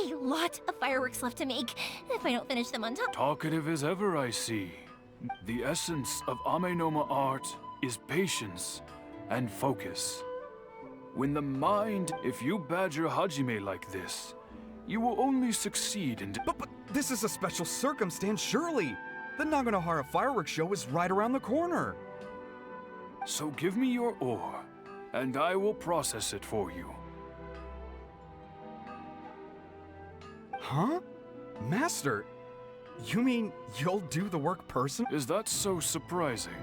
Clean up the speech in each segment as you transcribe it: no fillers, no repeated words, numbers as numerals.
a lot of fireworks left to make if I don't finish them on time. Talkative as ever, I see. The essence of Amenoma art is patience and focus. When the mind, if you badger Hajime like this, you will only succeed in... But this is a special circumstance, surely. The Naganohara fireworks show is right around the corner. So give me your ore, and I will process it for you. Huh? Master, you mean you'll do the work personally? Is that so surprising?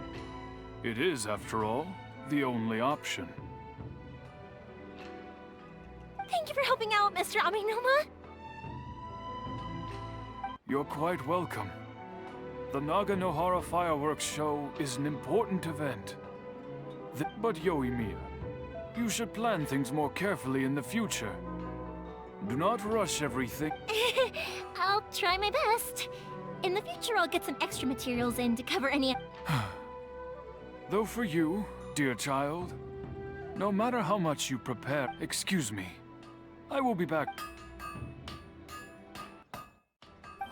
It is, after all, the only option. Thank you for helping out, Mr. Amenoma. You're quite welcome. The Naganohara fireworks show is an important event. But Yoimiya, you should plan things more carefully in the future. Do not rush everything. I'll try my best. In the future, I'll get some extra materials in to cover any... Though for you, dear child, no matter how much you prepare... Excuse me. I will be back.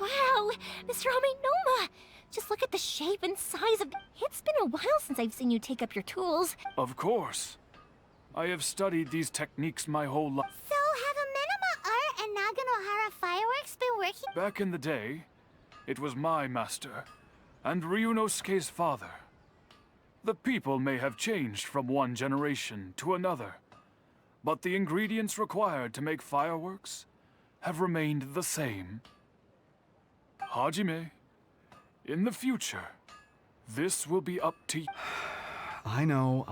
Wow, Mr. Amenoma! Just look at the shape and size of... It's been a while since I've seen you take up your tools. Of course. I have studied these techniques my whole life. So, have Amenoma art and Naganohara fireworks been working? Back in the day, it was my master, and Ryunosuke's father. The people may have changed from one generation to another, but the ingredients required to make fireworks have remained the same. Hajime, in the future, this will be up to you. I know.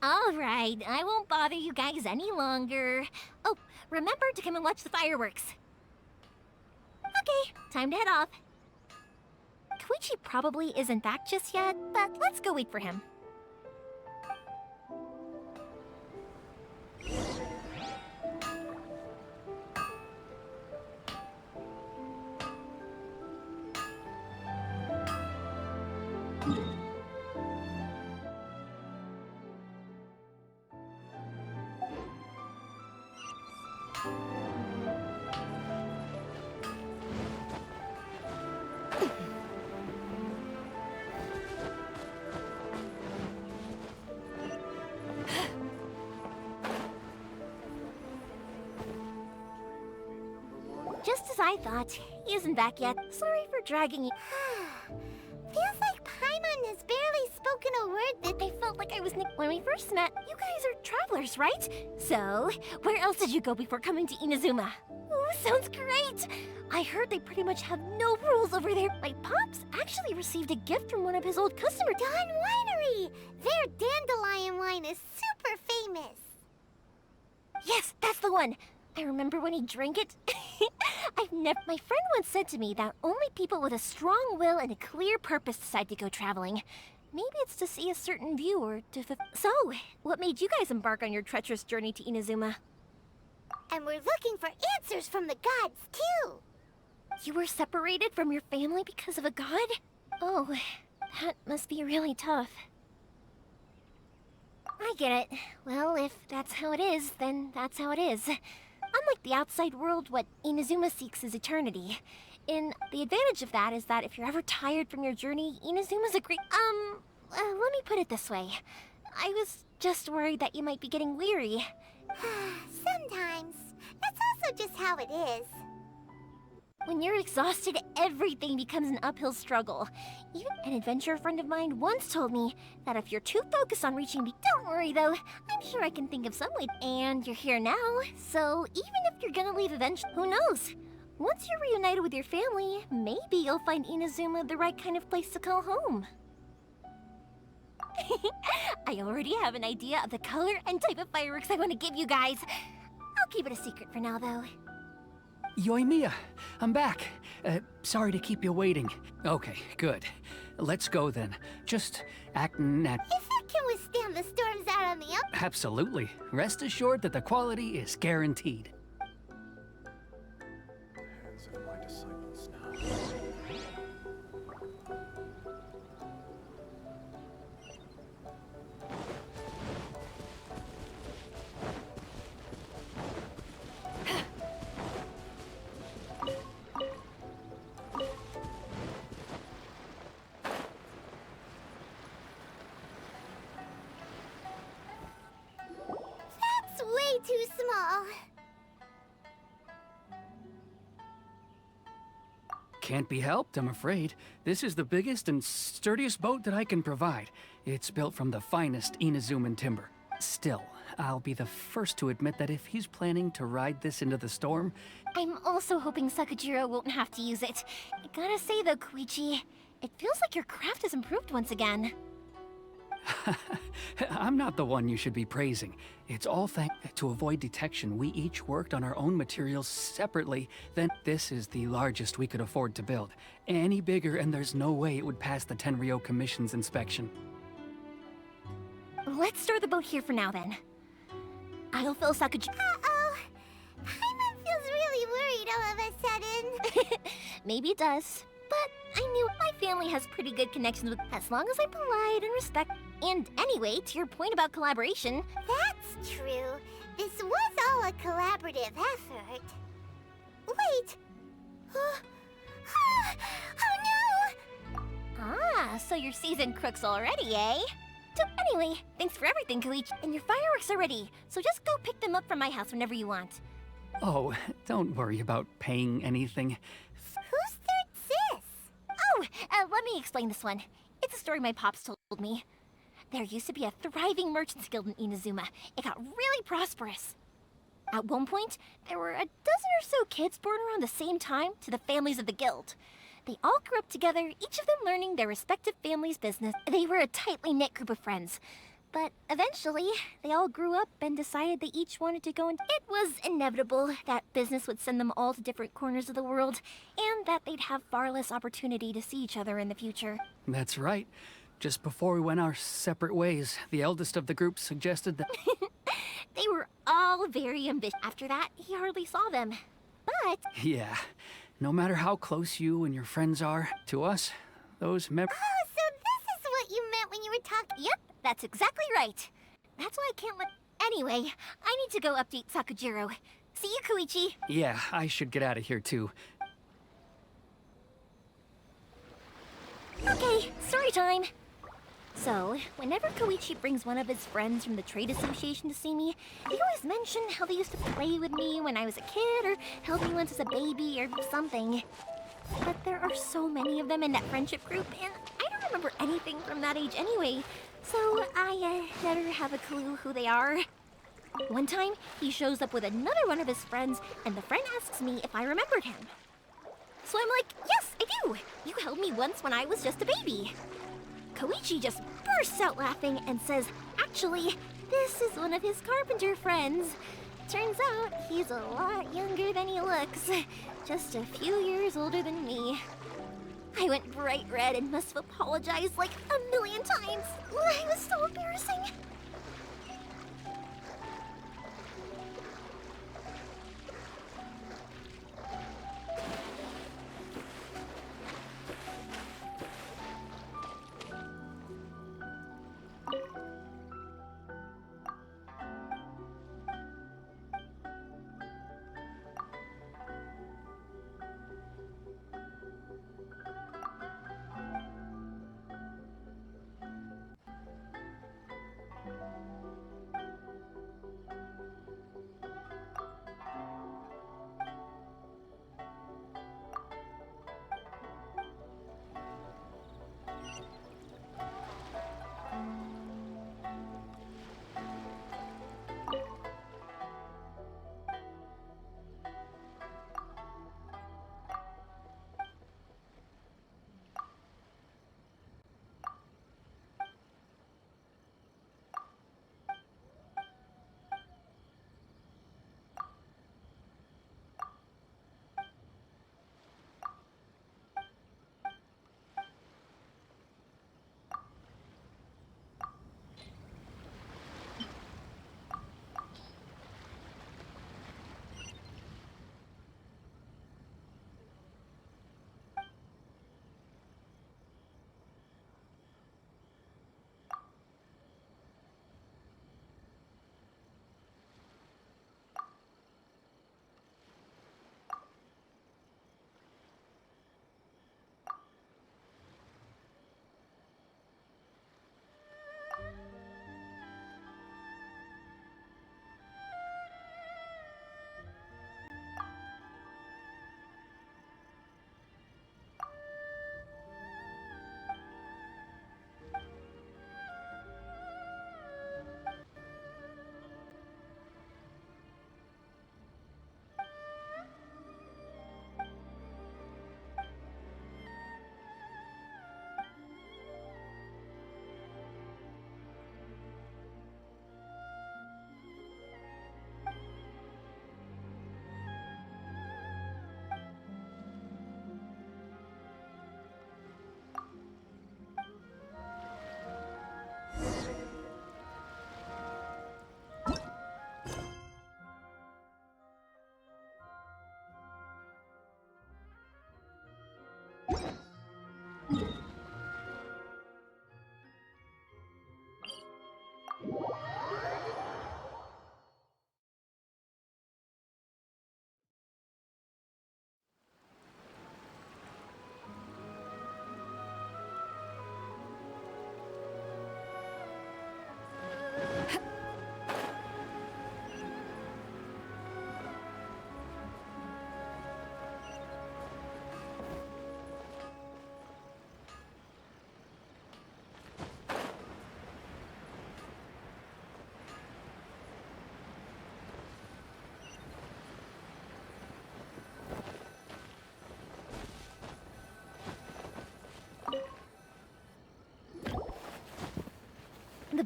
All right, I won't bother you guys any longer. Oh, remember to come and watch the fireworks. Okay, time to head off. Koichi probably isn't back just yet, but let's go wait for him. Just as I thought, he isn't back yet. Sorry for dragging you. Feels like Paimon has barely spoken a word that I felt like I was when we first met. You guys are travelers, right? So, where else did you go before coming to Inazuma? Ooh, sounds great! I heard they pretty much have no rules over there. My pops actually received a gift from one of his old customers. Dawn Winery! Their dandelion wine is super famous. Yes, that's the one! I remember when he drank it. My friend once said to me that only people with a strong will and a clear purpose decide to go traveling. Maybe it's to see a certain view or to... So, what made you guys embark on your treacherous journey to Inazuma? And we're looking for answers from the gods, too. You were separated from your family because of a god? Oh, that must be really tough. I get it. Well, if that's how it is, then that's how it is. Unlike the outside world, what Inazuma seeks is eternity. The advantage of that is that if you're ever tired from your journey, Inazuma's a great... let me put it this way. I was just worried that you might be getting weary. Sometimes. That's also just how it is. When you're exhausted, everything becomes an uphill struggle. Even an adventurer friend of mine once told me that if you're too focused on reaching me, don't worry though, I'm sure I can think of some way. And you're here now, so even if you're gonna leave eventually, who knows? Once you're reunited with your family, maybe you'll find Inazuma the right kind of place to call home. I already have an idea of the color and type of fireworks I want to give you guys. I'll keep it a secret for now though. Yoimiya, I'm back. Sorry to keep you waiting. Okay, good. Let's go then. Just acting at... If it can withstand the storms out on the up... Absolutely. Rest assured that the quality is guaranteed. Hands of my disciples now. too small. Can't be helped, I'm afraid. This is the biggest and sturdiest boat that I can provide. It's built from the finest Inazuman timber. Still, I'll be the first to admit that if he's planning to ride this into the storm, I'm also hoping Sakajiro won't have to use it. I gotta say though, Koichi, it feels like your craft has improved once again. I'm not the one you should be praising. It's all to avoid detection, we each worked on our own materials separately. Then this is the largest we could afford to build. Any bigger and there's no way it would pass the Tenryo Commission's inspection. Let's store the boat here for now then. I'll fill Sakajiro. Uh-oh. Paimon feels really worried all of a sudden. Maybe it does. But I knew my family has pretty good connections with as long as I'm polite and respect. And anyway, to your point about collaboration, That's true. This was all a collaborative effort. Wait. Oh no! ah, so you're seasoned crooks already, eh? So anyway, thanks for everything, Koichi. And your fireworks are ready, so just go pick them up from my house whenever you want. Oh, don't worry about paying anything. Whose third's this? Oh, let me explain this one. It's a story my pops told me. There used to be a thriving merchants guild in Inazuma. It got really prosperous. At one point, there were a dozen or so kids born around the same time to the families of the guild. They all grew up together, each of them learning their respective family's business. They were a tightly knit group of friends. But eventually, they all grew up and decided they each wanted to go and it was inevitable that business would send them all to different corners of the world, and that they'd have far less opportunity to see each other in the future. That's right. Just before we went our separate ways, the eldest of the group suggested that... They were all very ambitious. After that, he hardly saw them. But Yeah, no matter how close you and your friends are, to us, those Oh, so this is what you meant when you were talking. yep, that's exactly right. That's why I can't let... Anyway, I need to go update Sakajiro. See you, Koichi. Yeah, I should get out of here too. Okay, story time. So, whenever Koichi brings one of his friends from the trade association to see me, they always mention how they used to play with me when I was a kid, or held me once as a baby, or something. But there are so many of them in that friendship group, and I don't remember anything from that age anyway, so I never have a clue who they are. One time, he shows up with another one of his friends, and the friend asks me if I remembered him. So I'm like, yes, I do! You held me once when I was just a baby. Koichi just bursts out laughing and says, actually, this is one of his carpenter friends. Turns out he's a lot younger than he looks, just a few years older than me. I went bright red and must have apologized like a million times. It was so embarrassing.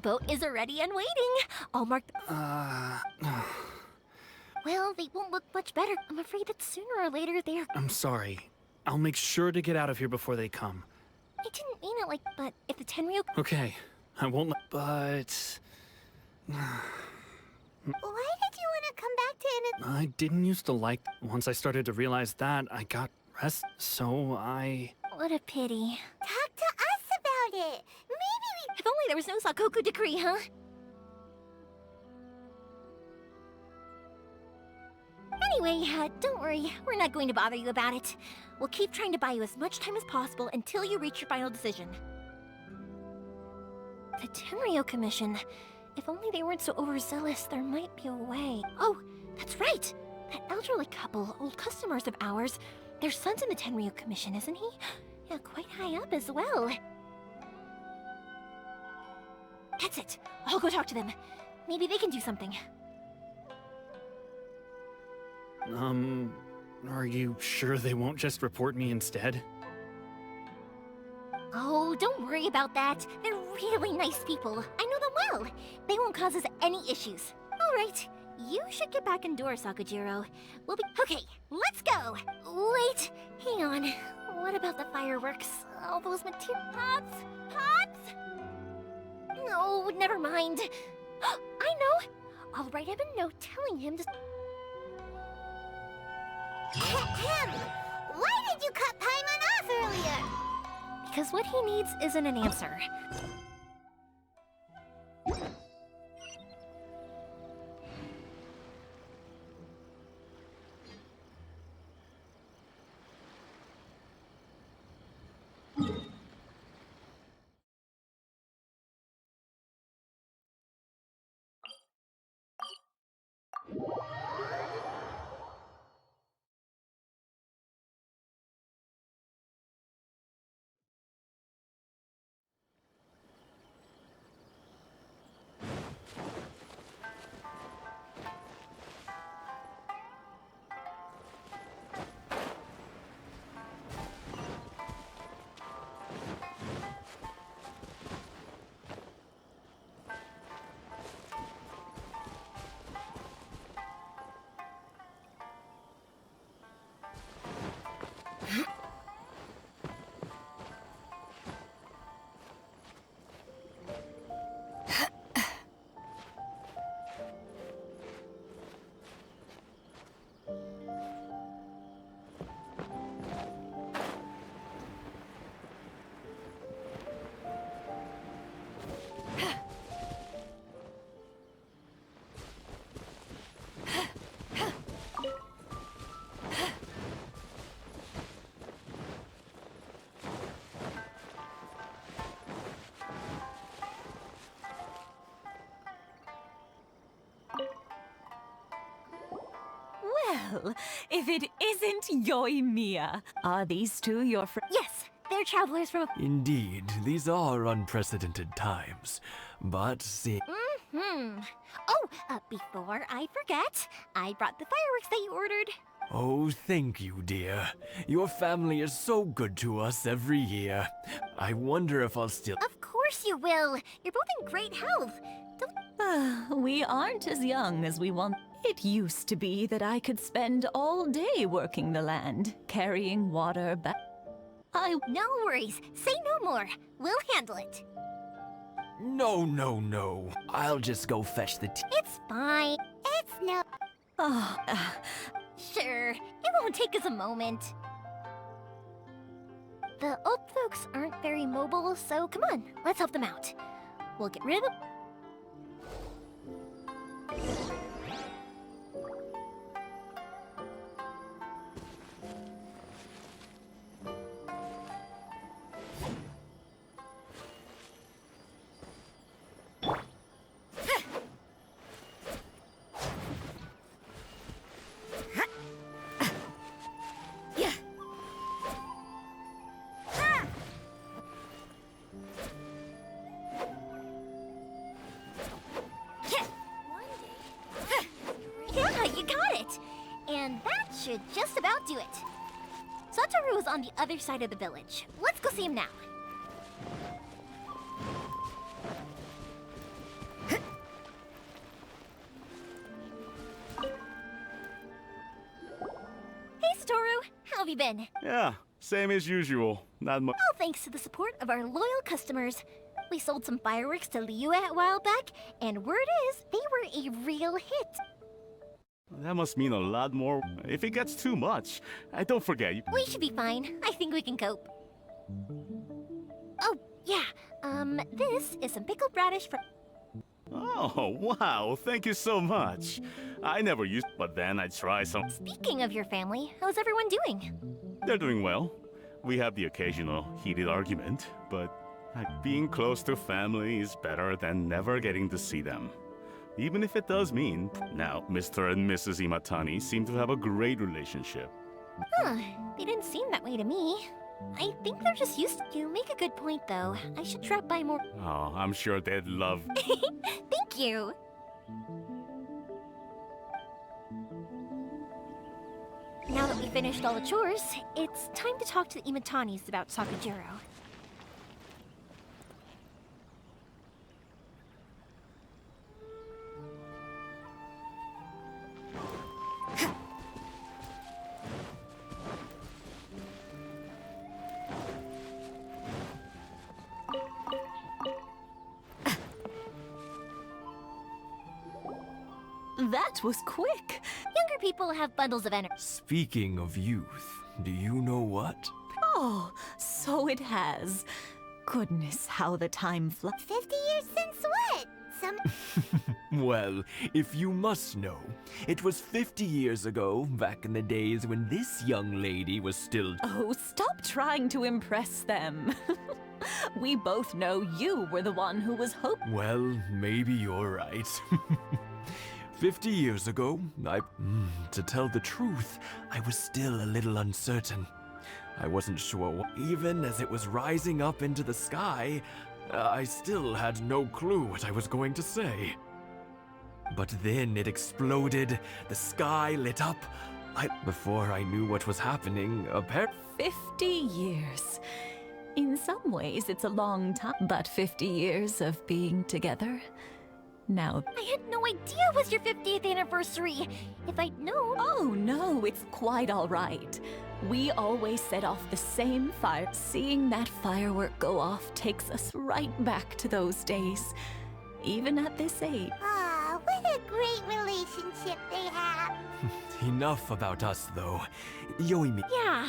boat is ready and waiting. I'll mark. Well, they won't look much better. I'm afraid that sooner or later they're. I'm sorry. I'll make sure to get out of here before they come. I didn't mean it like. But if the Tenryo. Okay, I won't but... Why did you want to come back to I didn't used to like... Once I started to realize that, I got rest, so I... What a pity. Talk to us about it. Maybe we... If only there was no Sakoku decree, huh? Anyway, don't worry. We're not going to bother you about it. We'll keep trying to buy you as much time as possible until you reach your final decision. The Tenryo Commission. If only they weren't so overzealous, there might be a way. Oh, that's right! That elderly couple, old customers of ours, their son's in the Tenryo Commission, isn't he? Yeah, quite high up as well. That's it. I'll go talk to them. Maybe they can do something. Are you sure they won't just report me instead? Oh, don't worry about that. They're really nice people. I know them well. They won't cause us any issues. All right. You should get back indoors, Sakujiro. We'll be... Okay, let's go! Wait, hang on. What about the fireworks? All those material... Pops? Pops? No, never mind. I know! I'll write him a note telling him to... Ahem! Why did you cut Paimon off earlier? Because what he needs isn't an answer. Well, if it isn't Yoimiya, are these two your friends? Yes, they're travelers from... Indeed, these are unprecedented times. But see... Oh, before I forget, I brought the fireworks that you ordered. Oh, thank you, dear. Your family is so good to us every year. I wonder if I'll still... Of course you will. You're both in great health. Don't... We aren't as young as we want. It used to be that I could spend all day working the land, carrying water back. No worries. Say no more. We'll handle it. No. I'll just go fetch the tea. It's fine. It's no... Oh, Sure, it won't take us a moment. The old folks aren't very mobile, so come on, let's help them out. We'll get rid of them. Yeah, you got it! And that should just about do it. Satoru is on the other side of the village. Let's go see him now. have you been? Yeah, same as usual. Not much. All thanks to the support of our loyal customers. We sold some fireworks to Liyue a while back, and word is they were a real hit. That must mean a lot more. If it gets too much, don't forget. We should be fine. I think we can cope. Oh, yeah. This is some pickled radish from... Oh, wow. Thank you so much. I never used, but then I try some. Speaking of your family, how's everyone doing? They're doing well. We have the occasional heated argument, but being close to family is better than never getting to see them. Even if it does mean, now Mr. and Mrs. Imatani seem to have a great relationship. Huh, they didn't seem that way to me. I think they're just used to... You make a good point, though. I should drop by more... Oh, I'm sure they'd love... Thank you! Now that we finished all the chores, it's time to talk to the Imatanis about Sakujiro. That was quick. Younger people have bundles of energy. Speaking of youth, do you know what? Oh, so it has. Goodness, how the time flies. 50 years since what? Well, if you must know, it was 50 years ago, back in the days when this young lady was still... Oh, stop trying to impress them. We both know you were the one who was hoping. Well, maybe you're right. 50 years ago, to tell the truth, I was still a little uncertain. I wasn't sure even as it was rising up into the sky, I still had no clue what I was going to say. But then it exploded, the sky lit up. Before I knew what was happening, 50 years. In some ways, it's a long time, but 50 years of being together. Now, I had no idea it was your 50th anniversary. If I'd known... Oh no, it's quite all right. We always set off the same fire. Seeing that firework go off takes us right back to those days, even at this age. Ah, what a great relationship they have. Enough about us, though. Yoimi. Yeah,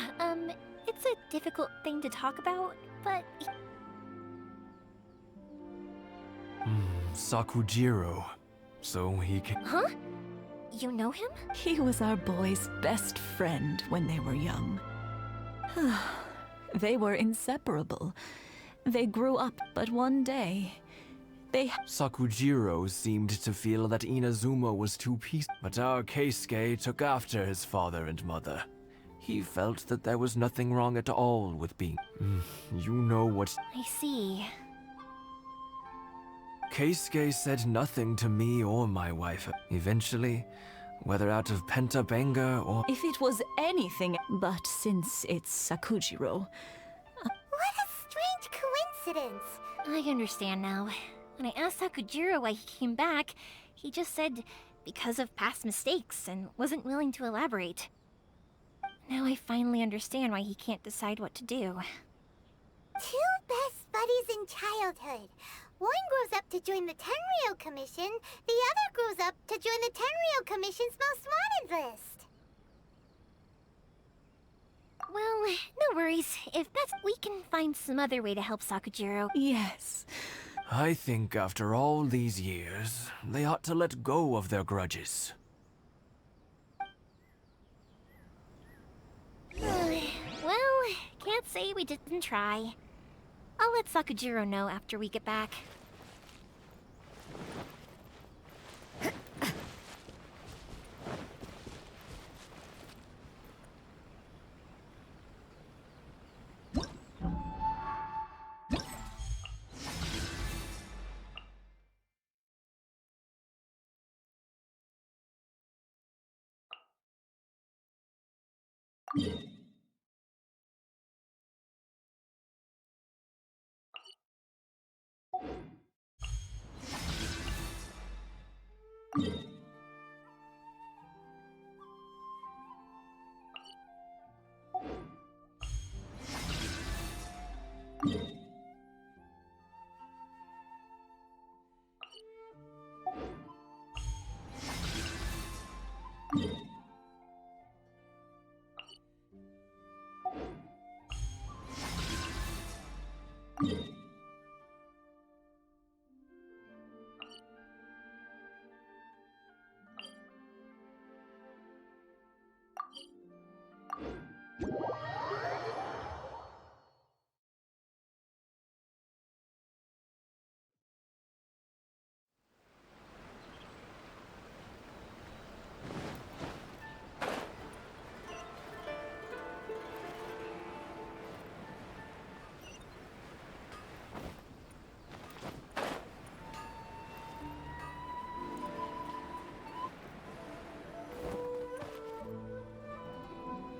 it's a difficult thing to talk about, but... Sakujiro. So he can... Huh? You know him? He was our boys' best friend when they were young. They were inseparable. They grew up, but one day, Sakujiro seemed to feel that Inazuma was too peaceful, but our Keisuke took after his father and mother. He felt that there was nothing wrong at all with being... You know what... I see. Keisuke said nothing to me or my wife. Eventually, whether out of pent-up anger or... if it was anything, but since it's Sakujiro... What a strange coincidence. I understand now. When I asked Sakujiro why he came back, he just said because of past mistakes and wasn't willing to elaborate. Now I finally understand why he can't decide what to do. Two best buddies in childhood. One grows up to join the Tenryou Commission, the other grows up to join the Tenryou Commission's most wanted list. Well, no worries. If that's... we can find some other way to help Sakujiro. Yes. I think after all these years, they ought to let go of their grudges. Well, can't say we didn't try. I'll let Sakujiro know after we get back.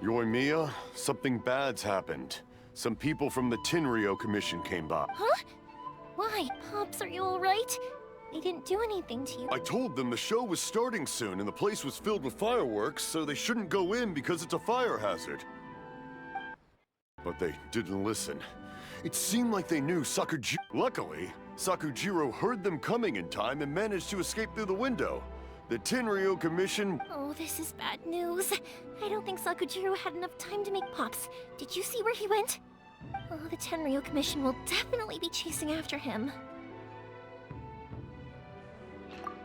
Yoimiya, something bad's happened. Some people from the Tenryou Commission came by. Huh? Why? Pops, are you alright? They didn't do anything to you. I told them the show was starting soon and the place was filled with fireworks, so they shouldn't go in because it's a fire hazard. But they didn't listen. It seemed like they knew Sakujiro. Luckily, Sakujiro heard them coming in time and managed to escape through the window. The Tenryou Commission... Oh, this is bad news. I don't think Sakujiro had enough time to make Pops. Did you see where he went? Oh, the Tenryou Commission will definitely be chasing after him.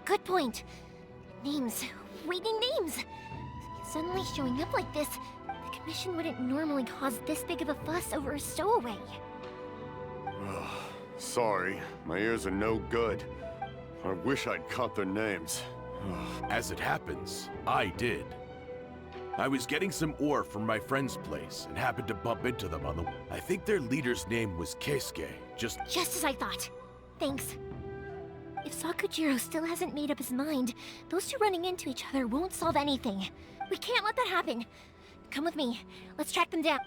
Good point. Names. We need names. Suddenly showing up like this, the Commission wouldn't normally cause this big of a fuss over a stowaway. Sorry, my ears are no good. I wish I'd caught their names. As it happens, I did. I was getting some ore from my friend's place and happened to bump into them on the... I think their leader's name was Keisuke. Just as I thought. Thanks. If Sakujiro still hasn't made up his mind, those two running into each other won't solve anything. We can't let that happen. Come with me. Let's track them down.